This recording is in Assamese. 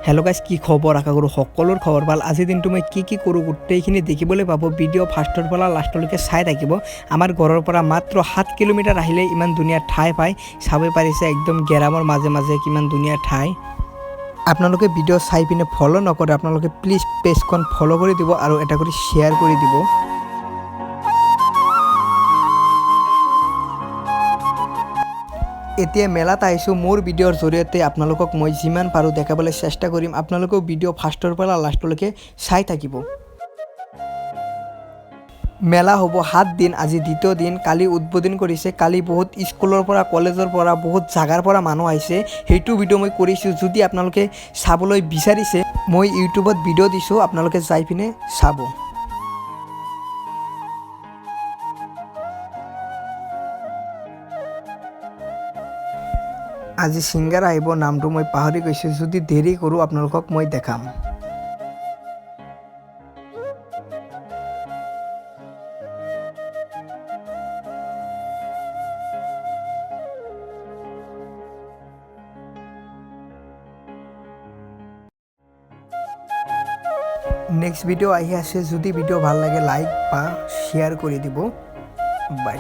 হেল্ল' গাইজ, কি খবৰ? আশা কৰোঁ সকলোৰ খবৰ ভাল। আজিৰ দিনটো মই কি কৰোঁ গোটেইখিনি দেখিবলৈ পাব। ভিডিঅ' ফাৰ্ষ্টৰ পৰা লাষ্টলৈকে চাই থাকিব। আমাৰ ঘৰৰ পৰা মাত্ৰ 7 কিলোমিটাৰ আহিলে ইমান ধুনীয়া ঠাই পায়। চাব পাৰিছে একদম গেৰামৰ মাজে মাজে কিমান ধুনীয়া ঠাই। আপোনালোকে ভিডিঅ' চাই পিনে ফ'ল' নকৰে, আপোনালোকে প্লিজ পেজখন ফ'ল' কৰি দিব আৰু এটা কৰি শ্বেয়াৰ কৰি দিব। এতিয়া মেলাত আহিছোঁ। মোৰ ভিডিঅ'ৰ জৰিয়তে আপোনালোকক মই যিমান পাৰোঁ দেখাবলৈ চেষ্টা কৰিম। আপোনালোকেও ভিডিঅ' ফাৰ্ষ্টৰ পৰা লাষ্টলৈকে চাই থাকিব। মেলা হ'ব 7 দিন, আজি দ্বিতীয় দিন। কালি উদ্বোধন কৰিছে। কালি বহুত স্কুলৰ পৰা, কলেজৰ পৰা, বহুত জাগাৰ পৰা মানুহ আহিছে। সেইটো ভিডিঅ' মই কৰিছোঁ। যদি আপোনালোকে চাবলৈ বিচাৰিছে, মই ইউটিউবত ভিডিঅ' দিছোঁ, আপোনালোকে যাই পিনে চাব। আজি ছিংগাৰ আহিব, নামটো মই পাহৰি গৈছোঁ। যদি দেৰি কৰোঁ আপোনালোকক মই দেখাম। নেক্সট ভিডিঅ' আহি আছে। যদি ভিডিঅ' ভাল লাগে লাইক বা শ্বেয়াৰ কৰি দিব। বাই।